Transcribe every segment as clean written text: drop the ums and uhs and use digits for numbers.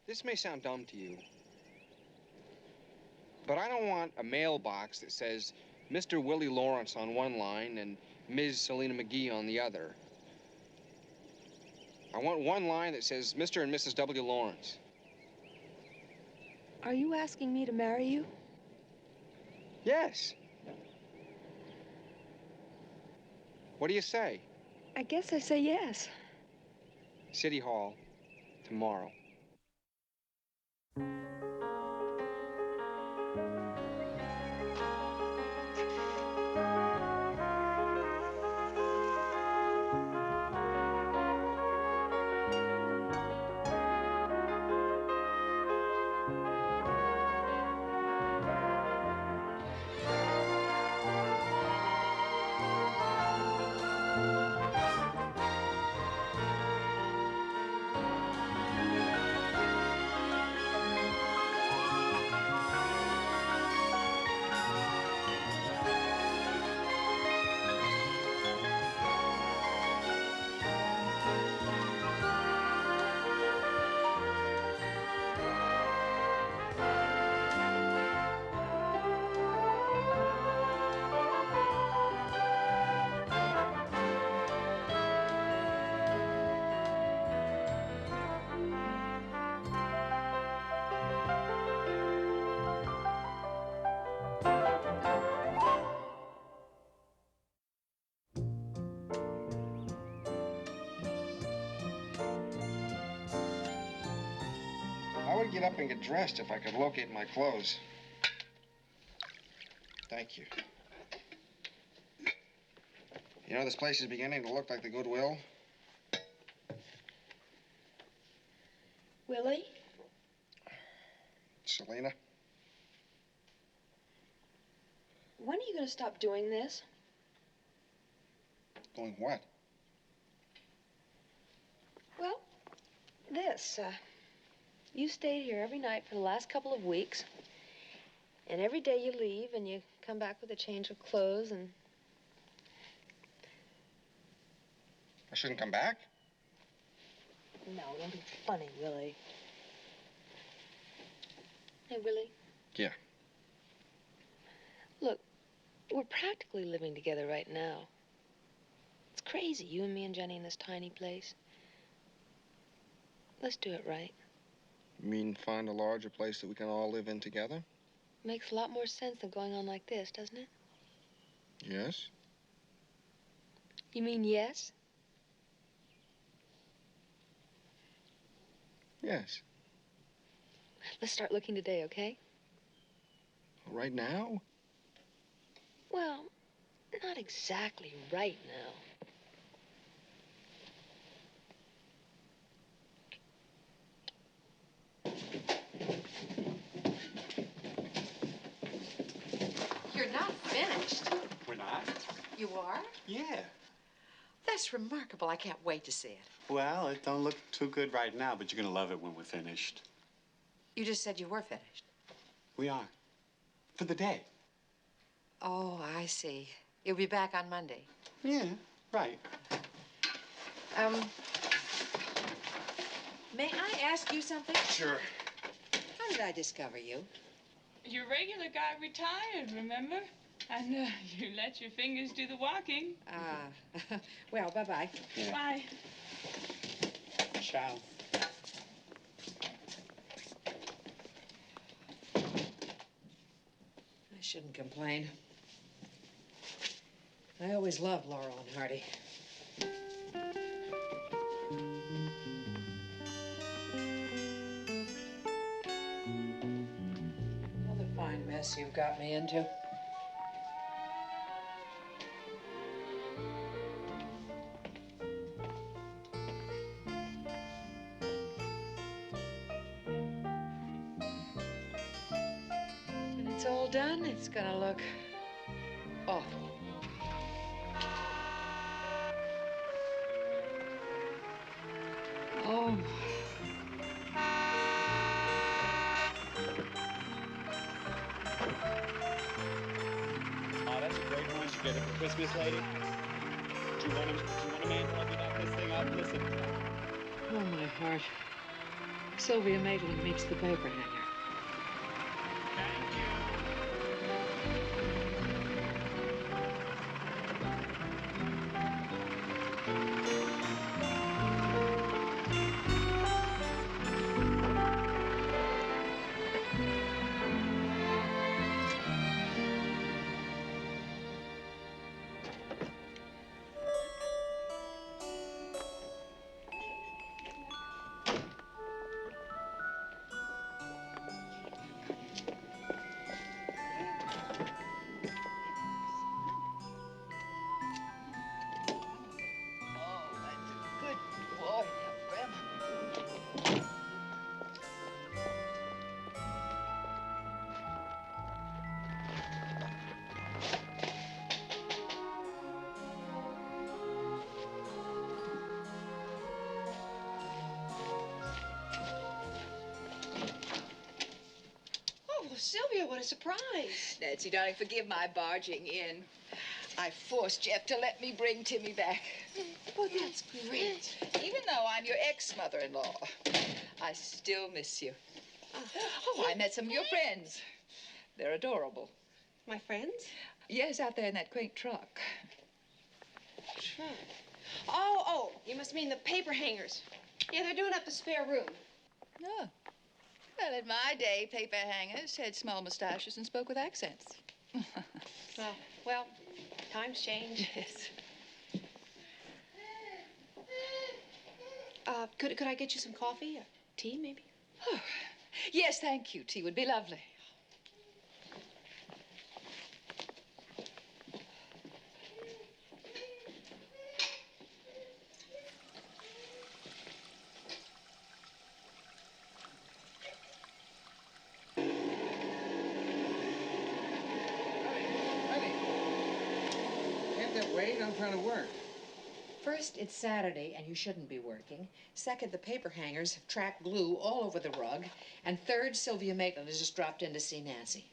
This may sound dumb to you, but I don't want a mailbox that says Mr. Willie Lawrence on one line and Ms. Salina McGee on the other. I want one line that says Mr. and Mrs. W. Lawrence. Are you asking me to marry you? Yes. What do you say? I guess I say yes. City Hall, tomorrow. I would get up and get dressed if I could locate my clothes. Thank you. You know, this place is beginning to look like the Goodwill. Willie? Salina? When are you going to stop doing this? Doing what? Well, this. You stayed here every night for the last couple of weeks. And every day you leave and you come back with a change of clothes and... I shouldn't come back? No, don't be funny, Willie. Hey, Willie. Yeah. Look, we're practically living together right now. It's crazy, you and me and Jenny in this tiny place. Let's do it right. You mean find a larger place that we can all live in together? Makes a lot more sense than going on like this, doesn't it? Yes. You mean yes? Yes. Let's start looking today, okay? Right now? Well, not exactly right now. You're not finished. We're not? You are? Yeah. That's remarkable. I can't wait to see it. Well, it don't look too good right now, but you're gonna love it when we're finished. You just said you were finished. We are. For the day. Oh, I see. You'll be back on Monday. Yeah, right. May I ask you something? Sure. How did I discover you? Your regular guy retired, remember? And you let your fingers do the walking. Well, bye-bye. Yeah. Bye. Ciao. I shouldn't complain. I always loved Laurel and Hardy. Another fine mess you've got me into. When it's all done, it's gonna look awful. Oh. Oh, that's a great one. You get it for Christmas, lady? Do you want a man to help you knock this thing out? Listen. Oh, my heart. Sylvia Maitland meets the paper hanger. Thank you. Oh, Sylvia, what a surprise. Nancy, darling, forgive my barging in. I forced Jeff to let me bring Timmy back. Oh, that's great. Even though I'm your ex-mother-in-law, I still miss you. Oh, I met some of your friends. They're adorable. My friends? Yes, out there in that quaint truck. Sure. Oh, you must mean the paper hangers. Yeah, they're doing up a spare room. Oh. Well, in my day, paper hangers had small mustaches and spoke with accents. Oh, well, times change. Yes. Could I get you some coffee or tea, maybe? Oh, yes, thank you. Tea would be lovely. Can't that wait? I'm trying to work. First, it's Saturday, and you shouldn't be working. Second, the paper hangers have tracked glue all over the rug. And third, Sylvia Maitland has just dropped in to see Nancy.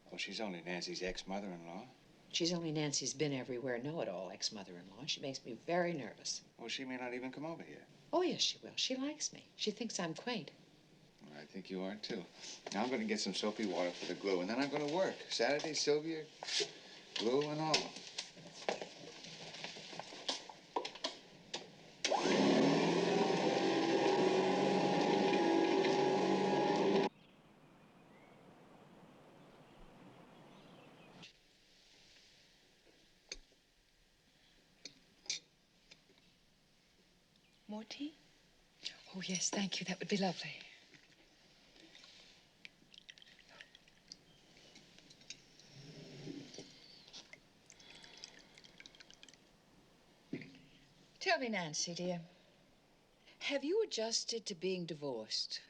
Well, she's only Nancy's ex-mother-in-law. She's only Nancy's been-everywhere, know-it-all ex-mother-in-law. She makes me very nervous. Well, she may not even come over here. Oh, yes, she will. She likes me. She thinks I'm quaint. Well, I think you are, too. Now I'm going to get some soapy water for the glue, and then I'm going to work. Saturday, Sylvia, glue and all. More tea? Oh, yes, thank you. That would be lovely. Tell me, Nancy, dear, have you adjusted to being divorced?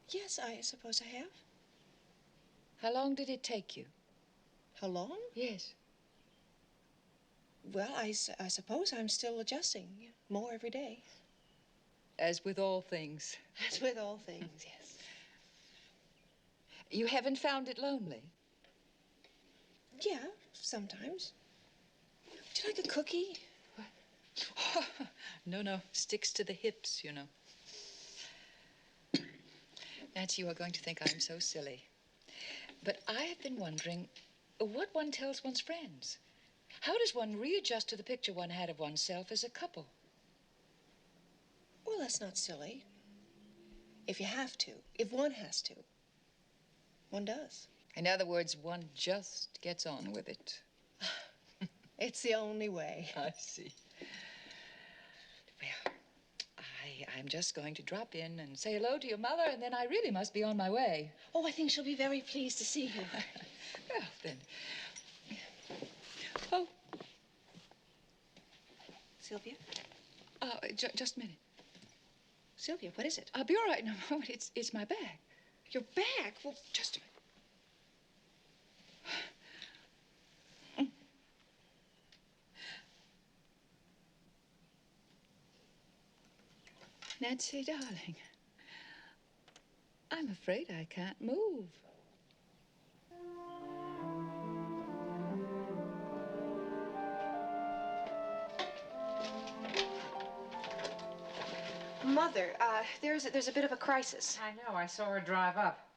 Yes, I suppose I have. How long did it take you? How long? Yes. Well, I suppose I'm still adjusting. More every day. As with all things. As with all things, yes. You haven't found it lonely? Yeah, sometimes. Would you like a cookie? No. Sticks to the hips, you know. Nancy, you are going to think I'm so silly. But I have been wondering what one tells one's friends. How does one readjust to the picture one had of oneself as a couple? Well, that's not silly. If you have to, if one has to, one does. In other words, one just gets on with it. It's the only way. I see. Well, I'm just going to drop in and say hello to your mother, and then I really must be on my way. Oh, I think she'll be very pleased to see you. Well, then. Oh, Sylvia? Just a minute. Sylvia, what is it? I'll be all right in a moment. It's my bag. Your bag? Well, Just a minute. Nancy, darling, I'm afraid I can't move. Mother, there's a bit of a crisis. I know. I saw her drive up.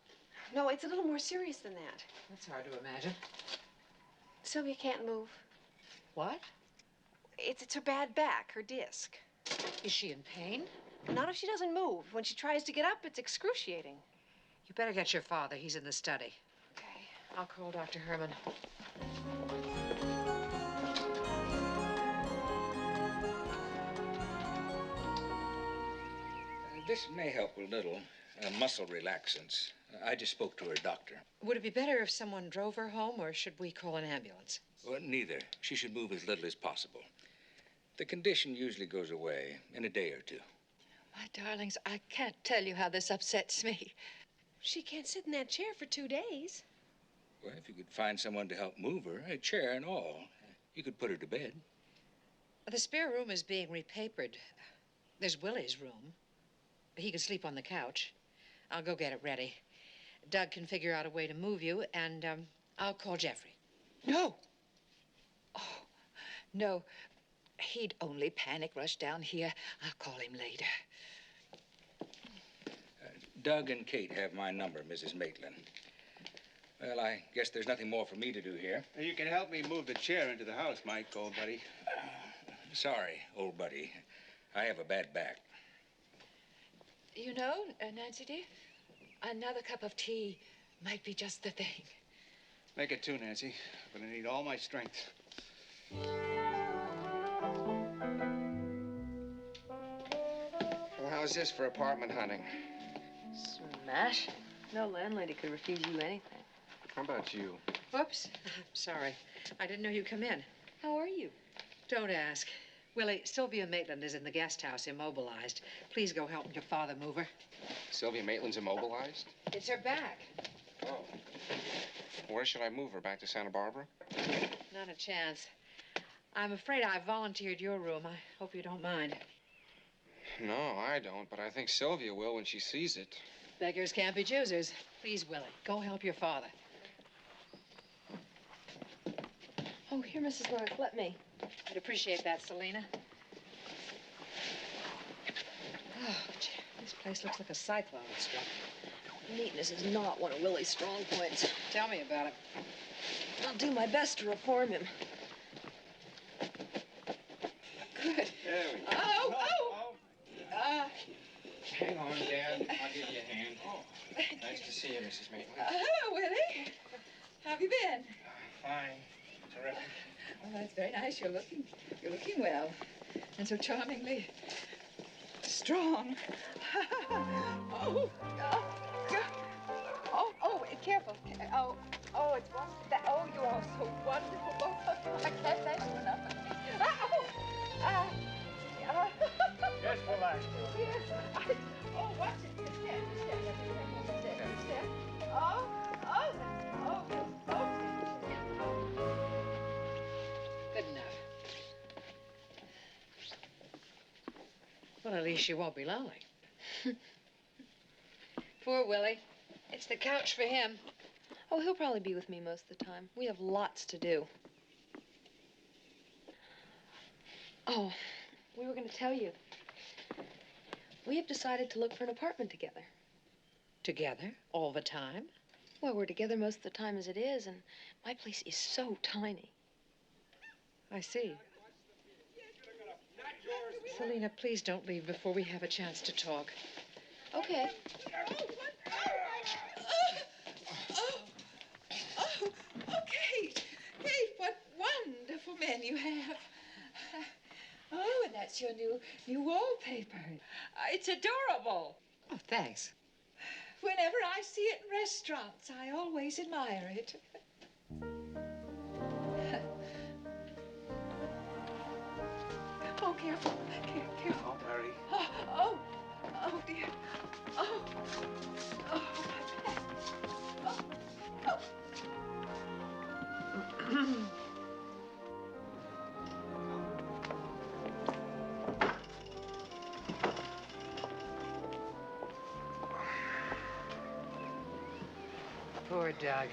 No, it's a little more serious than that. That's hard to imagine. Sylvia can't move. What? It's her bad back, her disc. Is she in pain? Not if she doesn't move. When she tries to get up, it's excruciating. You better get your father. He's in the study. Okay. I'll call Dr. Herman. This may help a little. Muscle relaxants. I just spoke to her doctor. Would it be better if someone drove her home, or should we call an ambulance? Well, neither. She should move as little as possible. The condition usually goes away in a day or two. My darlings, I can't tell you how this upsets me. She can't sit in that chair for 2 days. Well, if you could find someone to help move her, a chair and all, you could put her to bed. The spare room is being repapered. There's Willie's room. He could sleep on the couch. I'll go get it ready. Doug can figure out a way to move you, and I'll call Jeffrey. No. Oh, no. He'd only panic rush down here. I'll call him later. Doug and Kate have my number, Mrs. Maitland. Well, I guess there's nothing more for me to do here. You can help me move the chair into the house, Mike, old buddy. Sorry, old buddy. I have a bad back. You know, Nancy dear, another cup of tea might be just the thing. Make it 2, Nancy. I'm gonna need all my strength. Well, how's this for apartment hunting? Smash. No landlady could refuse you anything. How about you? Whoops. Sorry. I didn't know you'd come in. How are you? Don't ask. Willie, Sylvia Maitland is in the guest house, immobilized. Please go help your father move her. Sylvia Maitland's immobilized? It's her back. Oh. Where should I move her? Back to Santa Barbara? Not a chance. I'm afraid I volunteered your room. I hope you don't mind. No, I don't, but I think Sylvia will when she sees it. Beggars can't be choosers. Please, Willie, go help your father. Oh, here, Mrs. Lawrence, let me. I'd appreciate that, Salina. Oh, gee, this place looks like a cyclone struck. Neatness is not one of Willie's strong points. Tell me about it. I'll do my best to reform him. Good. There we go. Oh, Hang on, Dad. I'll give you a hand. Oh, nice to see you, Mrs. Maitland. Hello, Willie. How have you been? Fine. Terrific. Oh, that's very nice. You're looking well. And so charmingly strong. Oh, careful. Oh, it's wonderful. Oh, you are so wonderful. Both of you. I can't thank you enough. Just relax, Yes. Oh, watch it. You stand. You stand. Oh. good enough. Well, at least you won't be lonely. Poor Willie. It's the couch for him. Oh, he'll probably be with me most of the time. We have lots to do. Oh, we were going to tell you. We have decided to look for an apartment together. Together? All the time? Well, we're together most of the time as it is, and my place is so tiny. I see. Salina, please don't leave before we have a chance to talk. Okay. Oh, Kate, what wonderful men you have. Oh, and that's your new wallpaper. It's adorable. Oh, thanks. Whenever I see it in restaurants, I always admire it. Oh, careful. Careful. Don't worry. Oh, dear. Oh, my back. Oh. Poor Doug.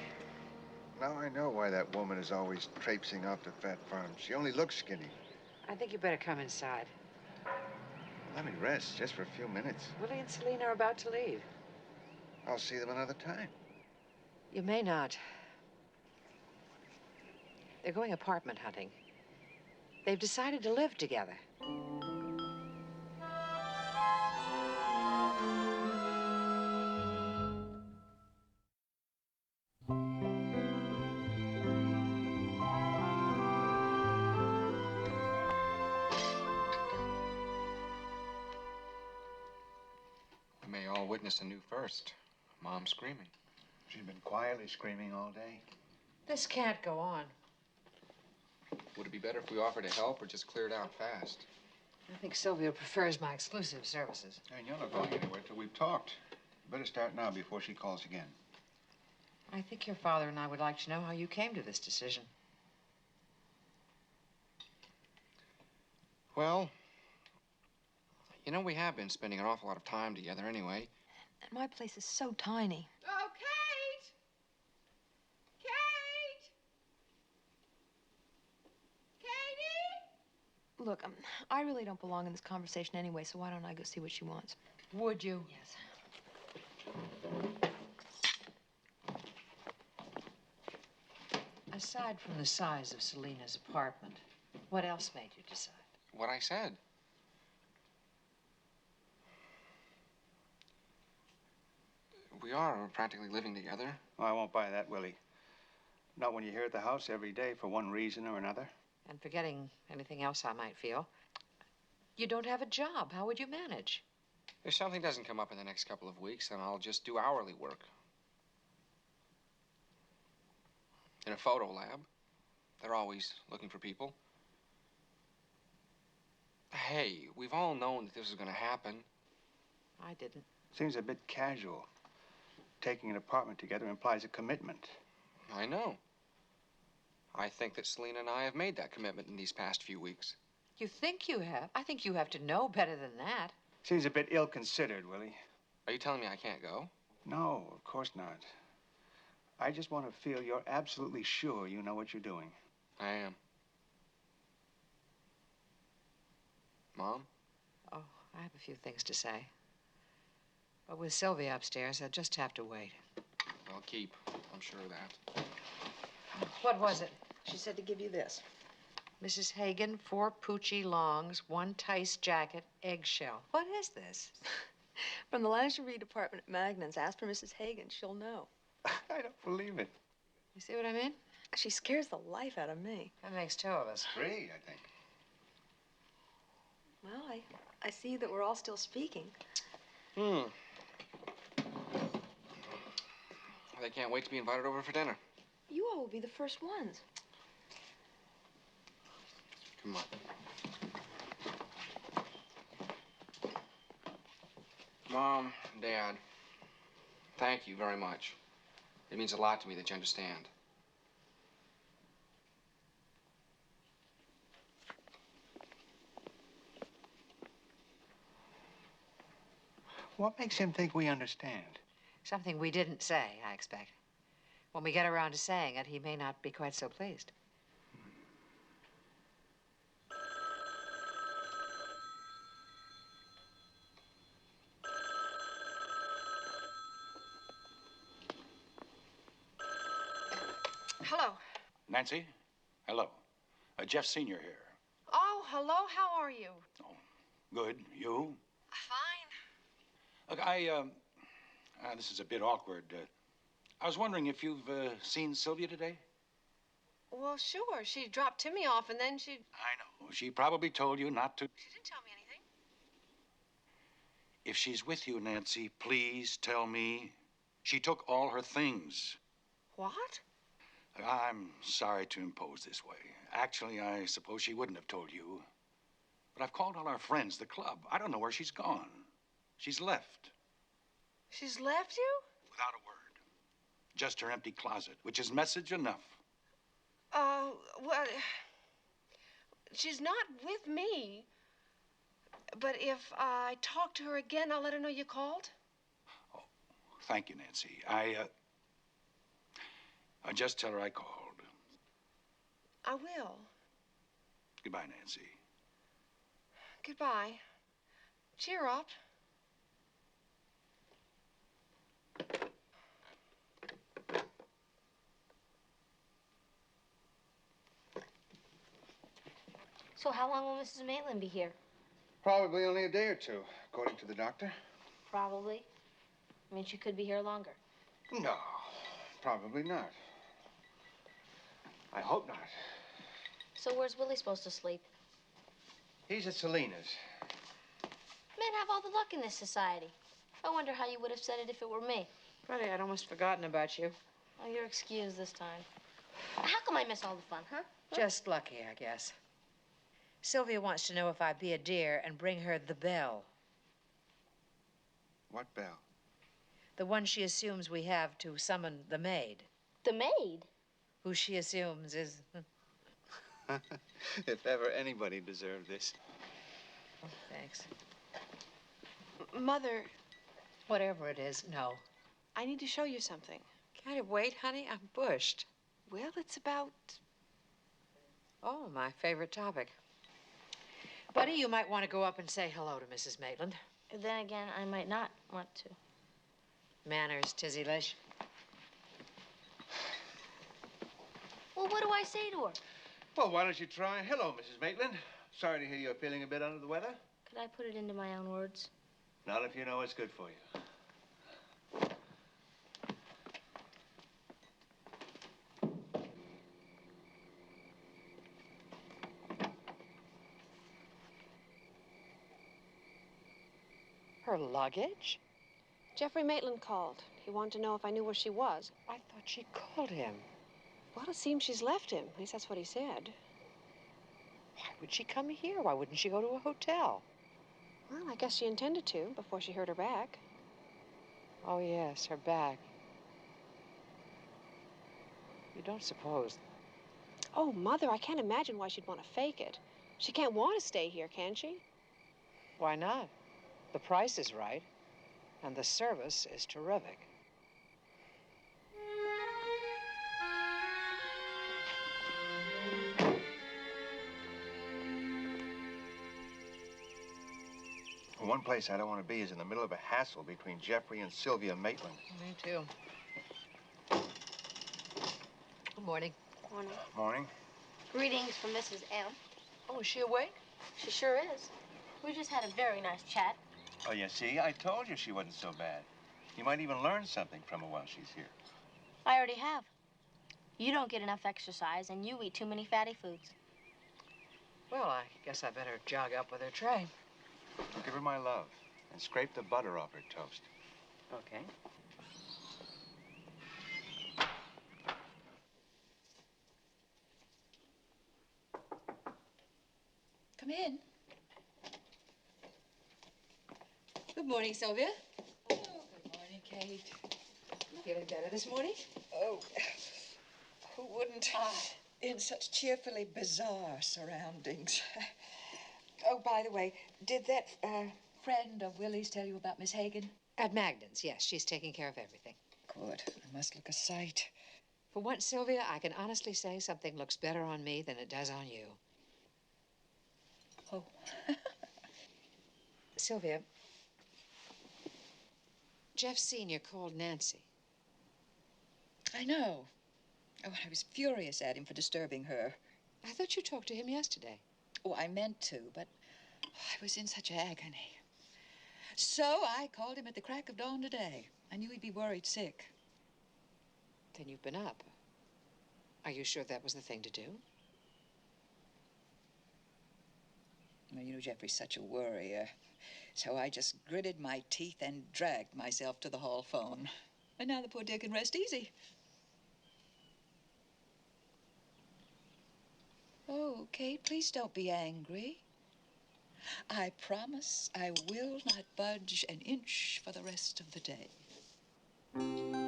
Now I know why that woman is always traipsing off to Fat Farm. She only looks skinny. I think you better come inside. Let me rest just for a few minutes. Willie and Salina are about to leave. I'll see them another time. You may not. They're going apartment hunting. They've decided to live together. We may all witness a new first. Mom screaming. She's been quietly screaming all day. This can't go on. Would it be better if we offered to help or just cleared out fast? I think Sylvia prefers my exclusive services. And you're not going anywhere till we've talked. You better start now before she calls again. I think your father and I would like to know how you came to this decision. Well, you know, we have been spending an awful lot of time together anyway. And my place is so tiny. Oh, Kate! Kate! Katie? Look, I really don't belong in this conversation anyway, so why don't I go see what she wants? Would you? Yes. Aside from the size of Selina's apartment, what else made you decide? What I said. We are practically living together. Oh, I won't buy that, Willie. Not when you're here at the house every day for one reason or another. And forgetting anything else I might feel, you don't have a job. How would you manage? If something doesn't come up in the next couple of weeks, then I'll just do hourly work. In a photo lab. They're always looking for people. Hey, we've all known that this was going to happen. I didn't. Seems a bit casual. Taking an apartment together implies a commitment. I know. I think that Selina and I have made that commitment in these past few weeks. You think you have? I think you have to know better than that. Seems a bit ill-considered, Willie. Are you telling me I can't go? No, of course not. I just want to feel you're absolutely sure you know what you're doing. I am. Mom? Oh, I have a few things to say. But with Sylvia upstairs, I'll just have to wait. I'll keep. I'm sure of that. What was it? She said to give you this. Mrs. Hagen, 4 Poochie longs, 1 Tice jacket, eggshell. What is this? From the lingerie department at Magnan's. Ask for Mrs. Hagen. She'll know. I don't believe it. You see what I mean? She scares the life out of me. That makes 2 of us. 3, I think. Well, I see that we're all still speaking. They can't wait to be invited over for dinner. You all will be the first ones. Come on. Mom, Dad, thank you very much. It means a lot to me that you understand. What makes him think we understand? Something we didn't say, I expect. When we get around to saying it, he may not be quite so pleased. Hello. Nancy? Hello. Jeff Sr. here. Oh, hello. How are you? Oh, good. You? Fine. Look, this is a bit awkward. I was wondering if you've seen Sylvia today? Well, sure. She dropped Timmy off and then she... I know. She probably told you not to. She didn't tell me anything. If she's with you, Nancy, please tell me. She took all her things. What? I'm sorry to impose this way. Actually, I suppose she wouldn't have told you. But I've called all our friends, the club. I don't know where she's gone. She's left. She's left you? Without a word. Just her empty closet, which is message enough. Well, she's not with me. But if I talk to her again, I'll let her know you called. Oh, thank you, Nancy. I'll just tell her I called. I will. Goodbye, Nancy. Goodbye. Cheer up. So how long will Mrs. Maitland be here? Probably only a day or two, according to the doctor. Probably. I mean, she could be here longer. No, probably not. I hope not. So where's Willie supposed to sleep? He's at Salina's. Men have all the luck in this society. I wonder how you would have said it if it were me. Buddy, I'd almost forgotten about you. Oh, you're excused this time. How come I miss all the fun, huh? Just lucky, I guess. Sylvia wants to know if I'd be a dear and bring her the bell. What bell? The one she assumes we have to summon the maid. The maid? Who she assumes is... If ever anybody deserved this. Oh, thanks. Mother, Whatever it is, no. I need to show you something. Can't it wait, honey? I'm bushed. Well, it's about... Oh, my favorite topic. Buddy, you might want to go up and say hello to Mrs. Maitland. Then again, I might not want to. Manners, Tizzy-lish. Well, what do I say to her? Well, why don't you try? Hello, Mrs. Maitland. Sorry to hear you're feeling a bit under the weather. Could I put it into my own words? Not if you know what's good for you. Her luggage? Jeffrey Maitland called. He wanted to know if I knew where she was. I thought she called him. Well, it seems she's left him. At least that's what he said. Why would she come here? Why wouldn't she go to a hotel? Well, I guess she intended to before she hurt her back. Oh, yes, her back. You don't suppose... Oh, Mother, I can't imagine why she'd want to fake it. She can't want to stay here, can she? Why not? The price is right, and the service is terrific. One place I don't want to be is in the middle of a hassle between Jeffrey and Sylvia Maitland. Me too. Good morning. Morning. Morning. Greetings from Mrs. M. Oh, is she awake? She sure is. We just had a very nice chat. Oh, you see, I told you she wasn't so bad. You might even learn something from her while she's here. I already have. You don't get enough exercise, and you eat too many fatty foods. Well, I guess I better jog up with her tray. Give her my love and scrape the butter off her toast. Okay. Come in. Good morning, Sylvia. Oh, good morning, Kate. You feeling better this morning? Oh, who wouldn't? In such cheerfully bizarre surroundings. Oh, by the way, did that Friend of Willie's tell you about Miss Hagan? At Magdalens, yes. She's taking care of everything. Good. I must look a sight. For once, Sylvia, I can honestly say something looks better on me than it does on you. Oh. Sylvia, Jeff Sr. called Nancy. I know. Oh, I was furious at him for disturbing her. I thought you talked to him yesterday. Oh, I meant to, but I was in such agony. So I called him at the crack of dawn today. I knew he'd be worried sick. Then you've been up. Are you sure that was the thing to do? Well, you know, Jeffrey's such a worrier. So I just gritted my teeth and dragged myself to the hall phone. And now the poor dear can rest easy. Oh, Kate, please don't be angry. I promise I will not budge an inch for the rest of the day. I'm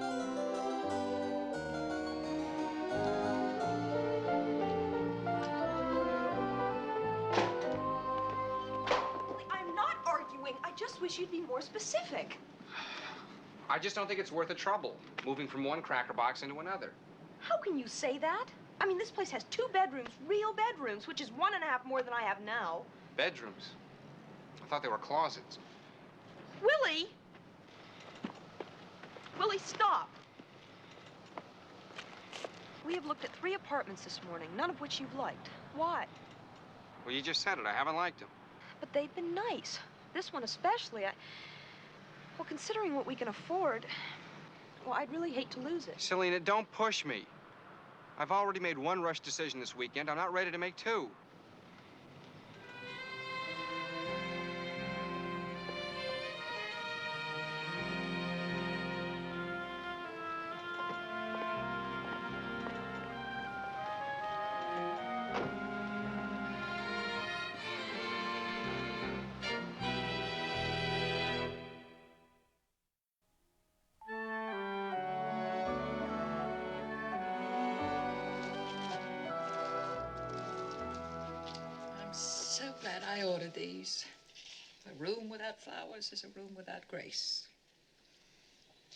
not arguing. I just wish you'd be more specific. I just don't think it's worth the trouble, moving from one cracker box into another. How can you say that? I mean, this place has 2 bedrooms, real bedrooms, which is 1.5 more than I have now. Bedrooms. I thought they were closets. Willie! Willie, stop! We have looked at 3 apartments this morning, none of which you've liked. Why? Well, you just said it. I haven't liked them. But they've been nice. This one especially. Well, considering what we can afford, well, I'd really hate to lose it. Salina, don't push me. I've already made 1 rush decision this weekend. I'm not ready to make 2. So glad I ordered these. A room without flowers is a room without grace.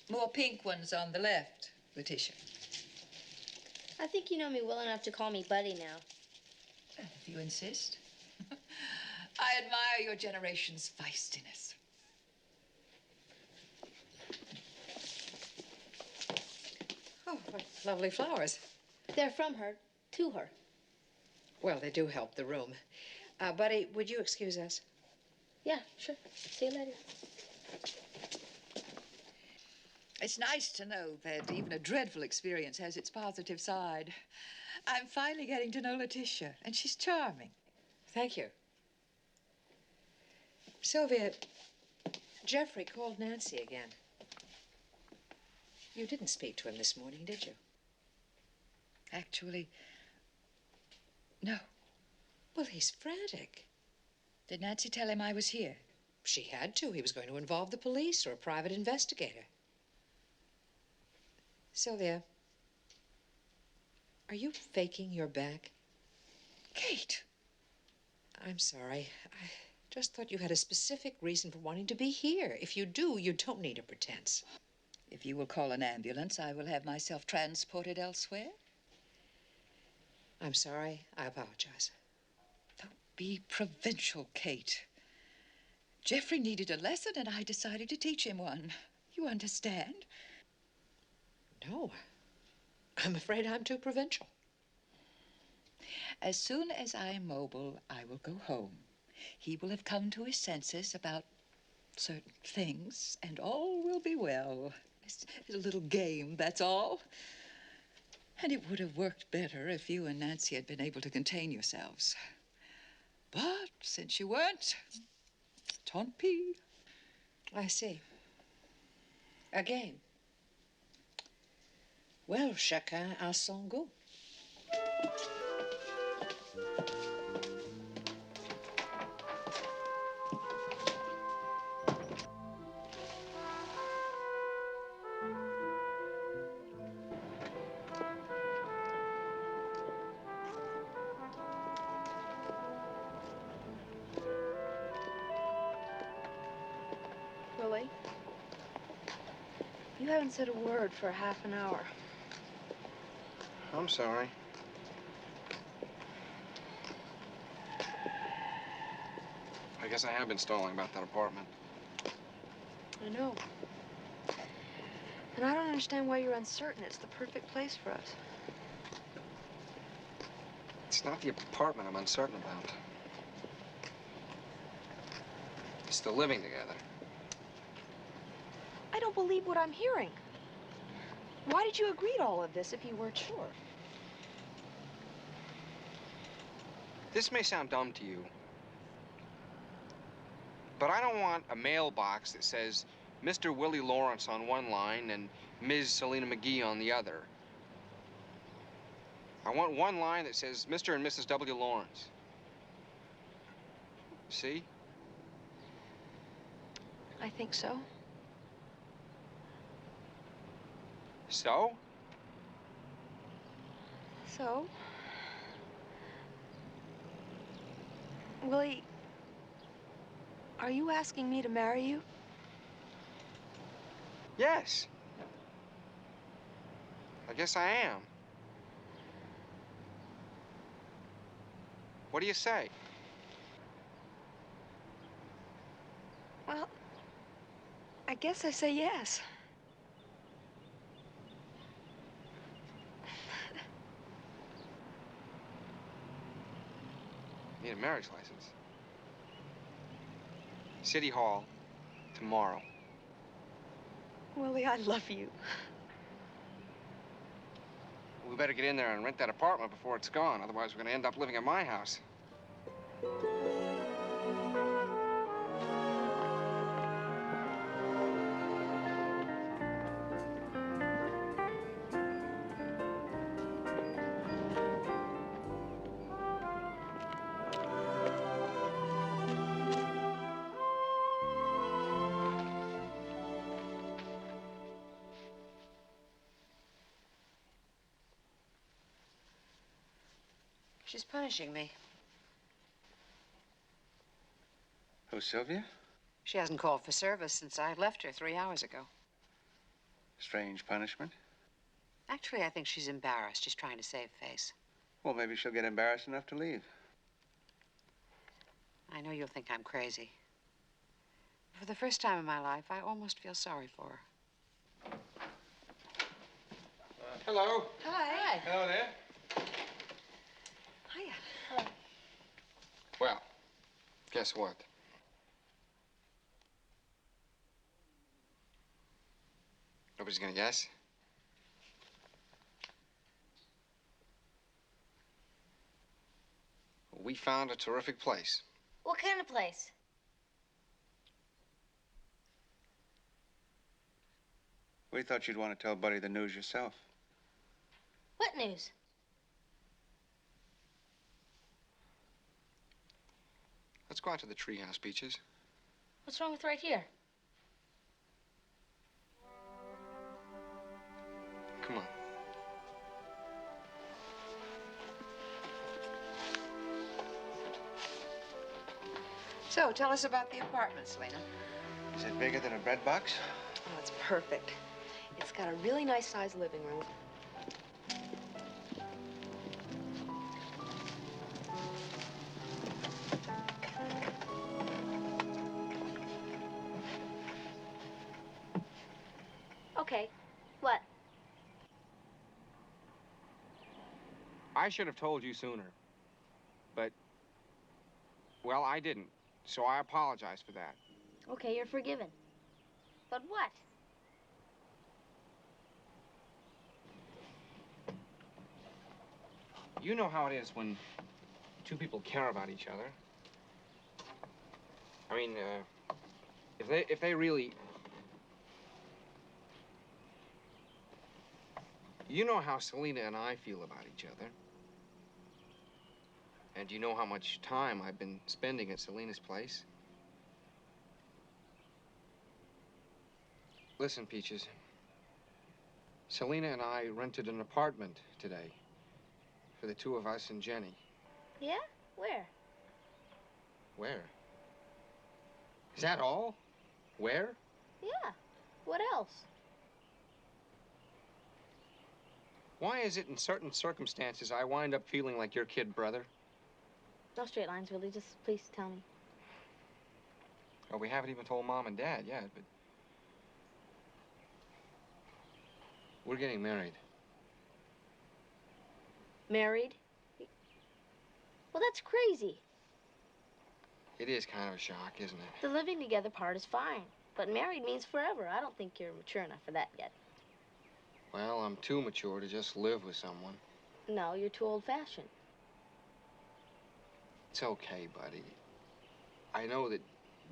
More pink ones on the left, Letitia. I think you know me well enough to call me Buddy now. If you insist. I admire your generation's feistiness. Oh, what lovely flowers. They're from her, to her. Well, they do help the room. Buddy, would you excuse us? Yeah, sure. See you later. It's nice to know that even a dreadful experience has its positive side. I'm finally getting to know Letitia, and she's charming. Thank you. Sylvia, Jeffrey called Nancy again. You didn't speak to him this morning, did you? Actually, no. Well, he's frantic. Did Nancy tell him I was here? She had to. He was going to involve the police or a private investigator. Sylvia, are you faking your back? Kate! I'm sorry. I just thought you had a specific reason for wanting to be here. If you do, you don't need a pretense. If you will call an ambulance, I will have myself transported elsewhere. I'm sorry. I apologize. Don't be provincial, Kate. Jeffrey needed a lesson, and I decided to teach him one. You understand? No. I'm afraid I'm too provincial. As soon as I am mobile, I will go home. He will have come to his senses about certain things, and all will be well. It's a little game, that's all. And it would have worked better if you and Nancy had been able to contain yourselves. But since you weren't, tant pis. I see. A game. Well, chacun a son goût. Willie, you haven't said a word for half an hour. I'm sorry. I guess I have been stalling about that apartment. I know. And I don't understand why you're uncertain. It's the perfect place for us. It's not the apartment I'm uncertain about. It's the living together. I don't believe what I'm hearing. Why did you agree to all of this if you weren't sure? This may sound dumb to you, but I don't want a mailbox that says Mr. Willie Lawrence on one line and Ms. Salina McGee on the other. I want one line that says Mr. and Mrs. W. Lawrence. See? I think so. So? So? Willie, are you asking me to marry you? Yes. I guess I am. What do you say? Well, I guess I say yes. Need a marriage license. City Hall, tomorrow. Willie, I love you. We better get in there and rent that apartment before it's gone. Otherwise, we're gonna end up living at my house. She's punishing me. Who, Sylvia? She hasn't called for service since I left her 3 hours ago. Strange punishment. Actually, I think she's embarrassed. She's trying to save face. Well, maybe she'll get embarrassed enough to leave. I know you'll think I'm crazy. For the first time in my life, I almost feel sorry for her. Hello. Hi. Hello there. Hiya. Well, guess what? Nobody's gonna guess? We found a terrific place. What kind of place? We thought you'd want to tell Buddy the news yourself. What news? Let's go out to the treehouse, Peaches. What's wrong with right here? Come on. So, tell us about the apartment, Selena. Is it bigger than a bread box? Oh, it's perfect. It's got a really nice sized living room. Okay. What? I should have told you sooner. But, well, I didn't. So I apologize for that. Okay, you're forgiven. But what? You know how it is when two people care about each other. I mean, if they really... You know how Salina and I feel about each other. And you know how much time I've been spending at Salina's place. Listen, Peaches. Salina and I rented an apartment today for the two of us and Jenny. Yeah? Where? Where? Is that all? Where? Yeah. What else? Why is it in certain circumstances I wind up feeling like your kid brother? No straight lines, Willie. Just please tell me. Well, we haven't even told Mom and Dad yet, but... We're getting married. Married? Well, that's crazy. It is kind of a shock, isn't it? The living together part is fine. But married means forever. I don't think you're mature enough for that yet. Well, I'm too mature to just live with someone. No, you're too old-fashioned. It's okay, buddy. I know that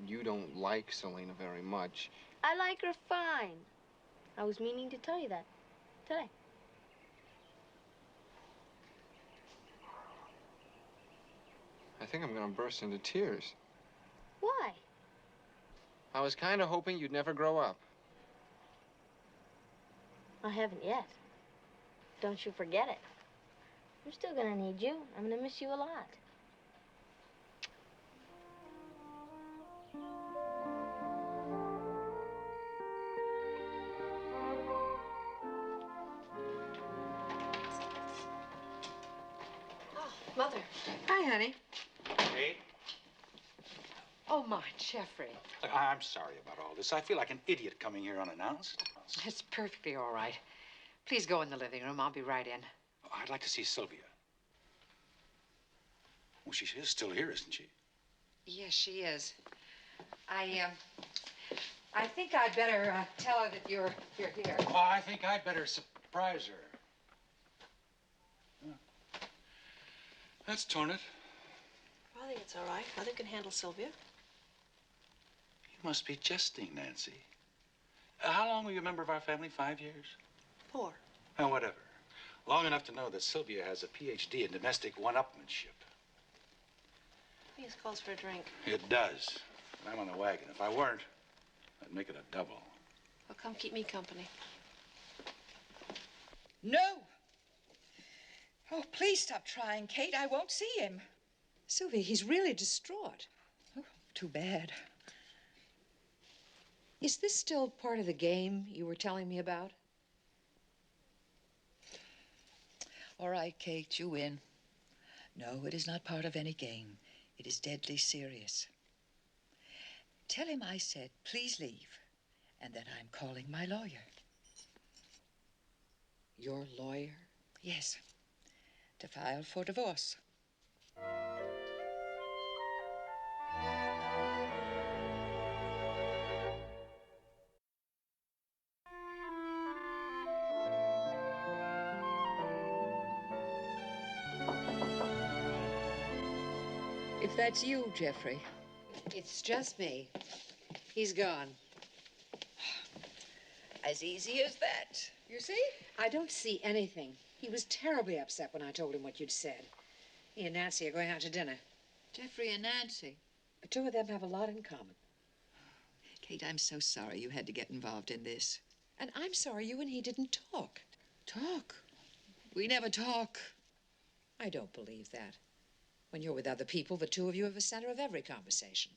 you don't like Salina very much. I like her fine. I was meaning to tell you that today. I think I'm gonna burst into tears. Why? I was kind of hoping you'd never grow up. I haven't yet. Don't you forget it. I'm still gonna need you. I'm gonna miss you a lot. Mother. Hi, honey. Kate? Oh, Oh, my, Jeffrey. Look, I'm sorry about all this. I feel like an idiot coming here unannounced. It's perfectly all right. Please go in the living room. I'll be right in. Oh, I'd like to see Sylvia. Well, she is still here, isn't she? Yes, she is. I think I'd better tell her that you're here. Oh, I think I'd better surprise her. Huh. That's torn it. I think it's all right. Mother can handle Sylvia. You must be jesting, Nancy. How long were you a member of our family? 5 years? 4. Oh, whatever. Long enough to know that Sylvia has a PhD in domestic one-upmanship. I think this calls for a drink. It does. But I'm on the wagon. If I weren't, I'd make it a double. Well, come keep me company. No. Oh, please stop trying, Kate. I won't see him. Sylvia, he's really distraught. Oh, too bad. Is this still part of the game you were telling me about? All right, Kate, you win. No, it is not part of any game. It is deadly serious. Tell him I said, please leave, and that I'm calling my lawyer. Your lawyer? Yes, to file for divorce. If that's you, Jeffrey. It's just me. He's gone. As easy as that, you see? I don't see anything. He was terribly upset when I told him what you'd said. He and Nancy are going out to dinner. Jeffrey and Nancy. The two of them have a lot in common. Kate, I'm so sorry you had to get involved in this. And I'm sorry you and he didn't talk. Talk? We never talk. I don't believe that. When you're with other people, the two of you are the center of every conversation.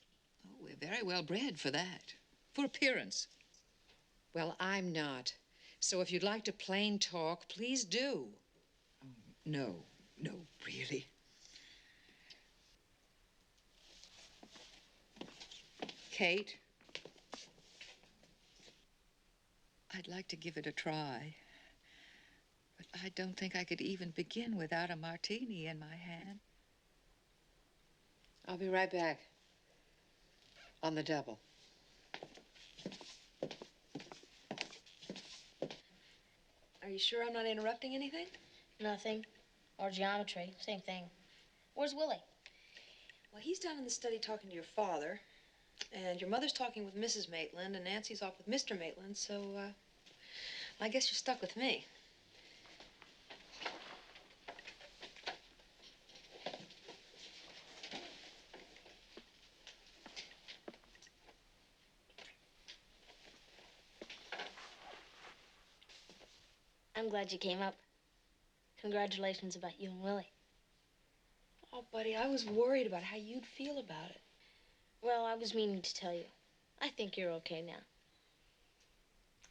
Oh, we're very well bred for that. For appearance. Well, I'm not. So if you'd like to plain talk, please do. Oh, no, really. Kate, I'd like to give it a try. But I don't think I could even begin without a martini in my hand. I'll be right back. On the double. Are you sure I'm not interrupting anything? Nothing. Or geometry. Same thing. Where's Willie? Well, he's down in the study talking to your father. And your mother's talking with Mrs. Maitland, and Nancy's off with Mr. Maitland, so, I guess you're stuck with me. I'm glad you came up. Congratulations about you and Willie. Oh, buddy, I was worried about how you'd feel about it. Well, I was meaning to tell you. I think you're okay now.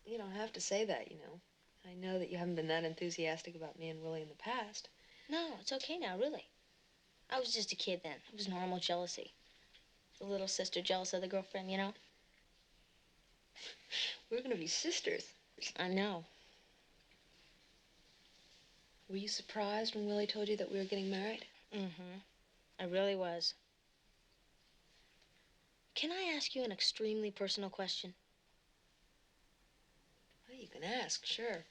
You don't have to say that, you know. I know that you haven't been that enthusiastic about me and Willie in the past. No, it's okay now, really. I was just a kid then. It was normal jealousy. The little sister jealous of the girlfriend, you know? We're gonna be sisters. I know. Were you surprised when Willie told you that we were getting married? Mm-hmm. I really was. Can I ask you an extremely personal question? Well, you can ask, sure.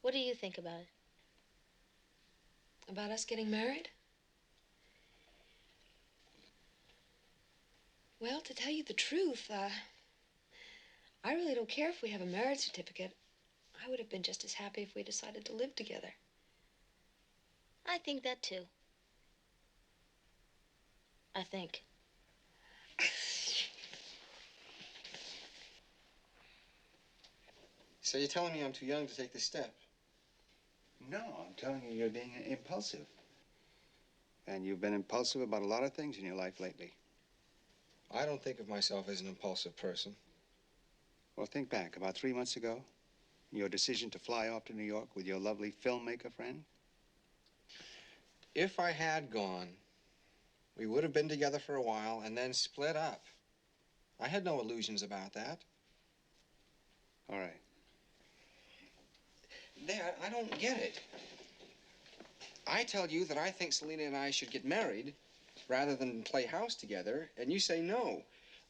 What do you think about it? About us getting married? Well, to tell you the truth, I really don't care if we have a marriage certificate. I would have been just as happy if we decided to live together. I think that too. I think. So you're telling me I'm too young to take this step? No, I'm telling you you're being impulsive. And you've been impulsive about a lot of things in your life lately. I don't think of myself as an impulsive person. Well, think back. About 3 months ago, your decision to fly off to New York with your lovely filmmaker friend. If I had gone, We would have been together for a while and then split up. I had no illusions about that. All right. Dad, I don't get it. I tell you that I think Selina and I should get married rather than play house together, and you say no.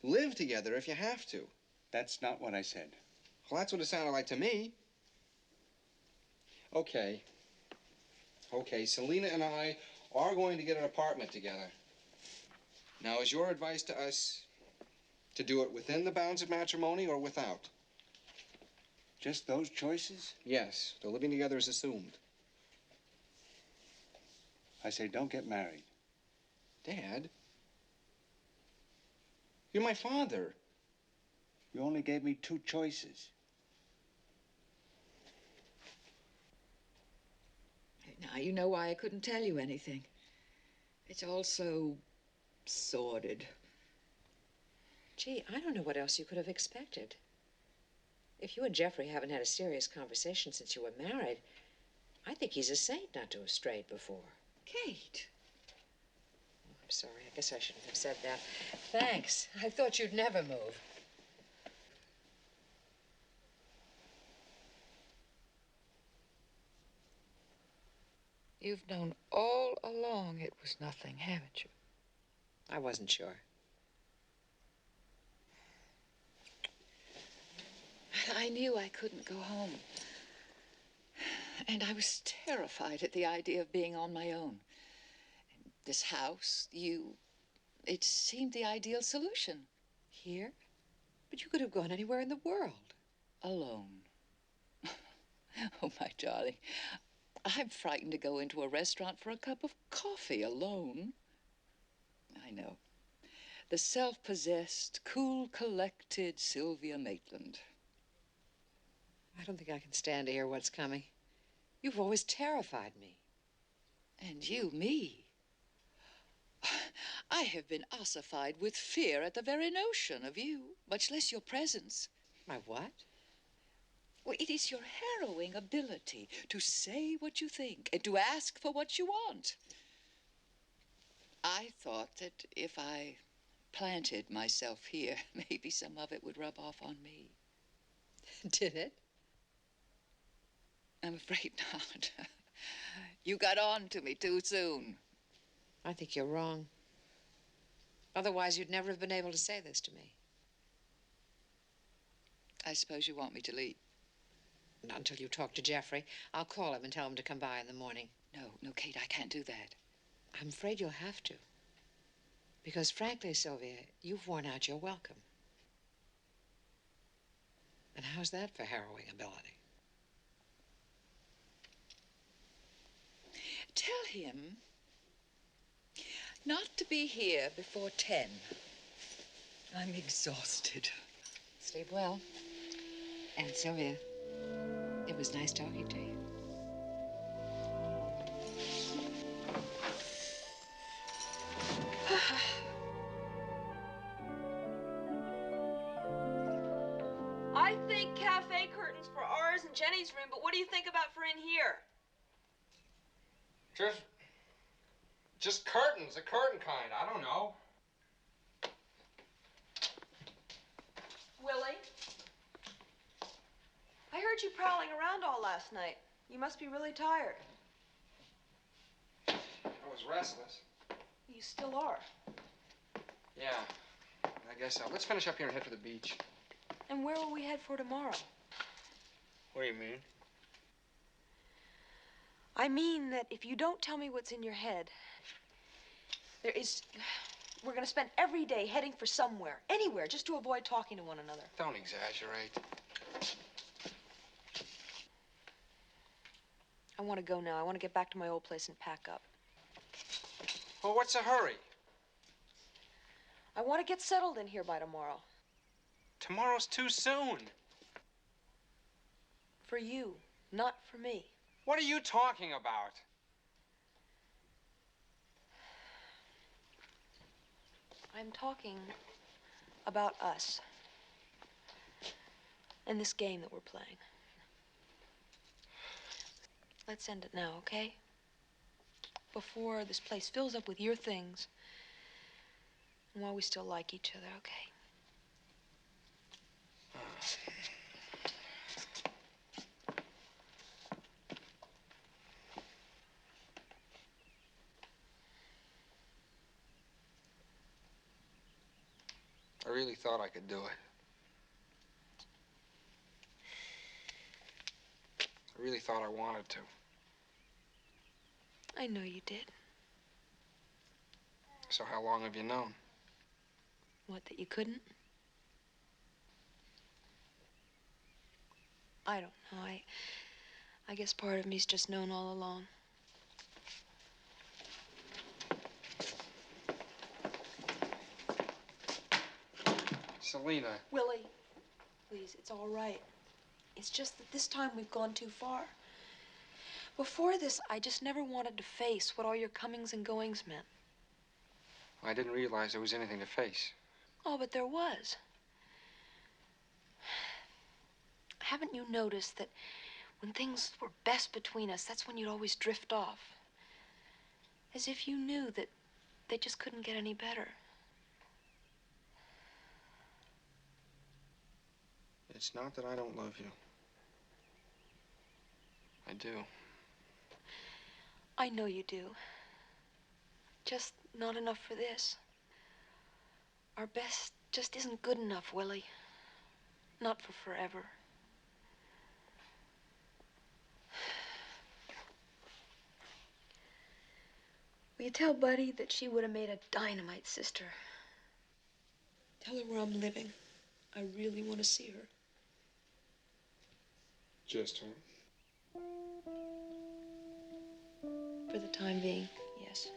Live together if you have to. That's not what I said. Well, that's what it sounded like to me. Okay. Okay, Selina and I are going to get an apartment together. Now, is your advice to us to do it within the bounds of matrimony or without? Just those choices? Yes, the living together is assumed. I say don't get married. Dad, you're my father. You only gave me two choices. Now, you know why I couldn't tell you anything. It's all so sordid. Gee, I don't know what else you could have expected. If you and Jeffrey haven't had a serious conversation since you were married, I think he's a saint not to have strayed before. Kate. I'm sorry. I guess I shouldn't have said that. Thanks. I thought you'd never move. You've known all along it was nothing, haven't you? I wasn't sure. I knew I couldn't go home. And I was terrified at the idea of being on my own. This house, you, it seemed the ideal solution. Here? But you could have gone anywhere in the world. Alone. Oh, my darling. I'm frightened to go into a restaurant for a cup of coffee alone. I know. The self-possessed, cool, collected Sylvia Maitland. I don't think I can stand to hear what's coming. You've always terrified me. And you, me. I have been ossified with fear at the very notion of you, much less your presence. My what? Well, it is your harrowing ability to say what you think and to ask for what you want. I thought that if I planted myself here, maybe some of it would rub off on me. Did it? I'm afraid not. You got on to me too soon. I think you're wrong. Otherwise, you'd never have been able to say this to me. I suppose you want me to leave. Not until you talk to Jeffrey. I'll call him and tell him to come by in the morning. No, Kate, I can't do that. I'm afraid you'll have to. Because frankly, Sylvia, you've worn out your welcome. And how's that for harrowing ability? Tell him not to be here before 10. I'm exhausted. Sleep well. And Sylvia, it was nice talking to you. I think cafe curtains for ours and Jenny's room, but what do you think about for in here? Just curtains, the curtain kind. I don't know. Willie? I heard you prowling around all last night. You must be really tired. I was restless. You still are. Yeah, I guess so. Let's finish up here and head for the beach. And where will we head for tomorrow? What do you mean? I mean that if you don't tell me what's in your head, we're going to spend every day heading for somewhere, anywhere, just to avoid talking to one another. Don't exaggerate. I want to go now. I want to get back to my old place and pack up. Well, what's the hurry? I want to get settled in here by tomorrow. Tomorrow's too soon. For you, not for me. What are you talking about? I'm talking about us and this game that we're playing. Let's end it now, okay? Before this place fills up with your things and while we still like each other, okay? I really thought I could do it. I really thought I wanted to. I know you did. So how long have you known? What, that you couldn't? I don't know. I guess part of me's just known all along. Salina. Willie, please, it's all right. It's just that this time we've gone too far. Before this, I just never wanted to face what all your comings and goings meant. I didn't realize there was anything to face. Oh, but there was. Haven't you noticed that when things were best between us, that's when you'd always drift off? As if you knew that they just couldn't get any better. It's not that I don't love you. I do. I know you do. Just not enough for this. Our best just isn't good enough, Willie. Not for forever. Will you tell Buddy that she would have made a dynamite sister? Tell her where I'm living. I really want to see her. Just her? For the time being, yes.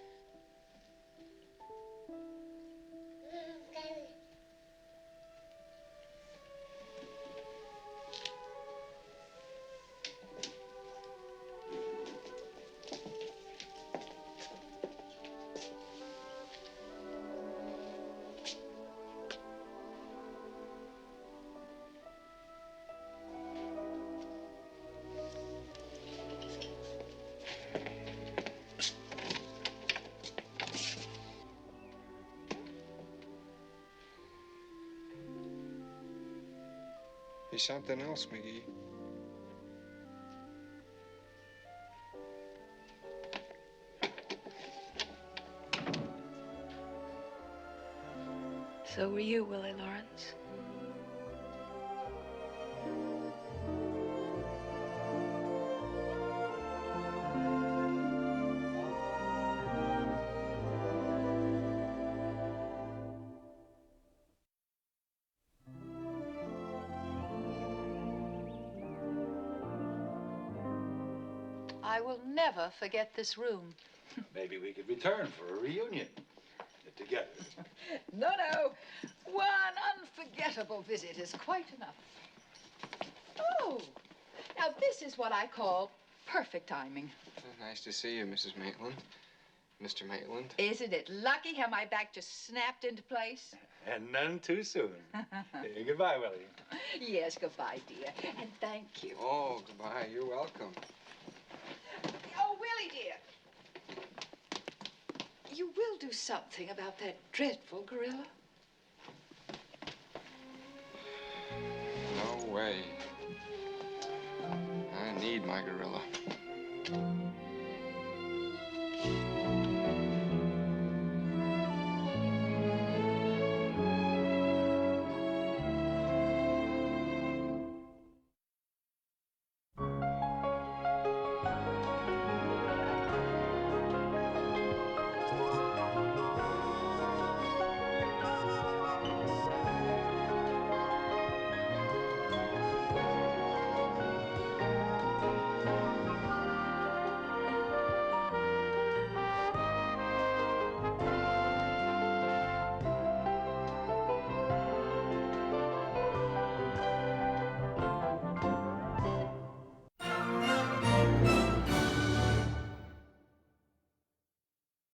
He's something else, McGee. So were you, Willie Lawrence. I will never forget this room. Maybe we could return for a reunion. Together. No, no. One unforgettable visit is quite enough. Oh, now this is what I call perfect timing. Nice to see you, Mrs. Maitland. Mr. Maitland. Isn't it lucky how my back just snapped into place? And none too soon. Goodbye, Willie. Yes, goodbye, dear. And thank you. Oh, goodbye. You're welcome. Oh, Willie, dear. You will do something about that dreadful gorilla? No way. I need my gorilla.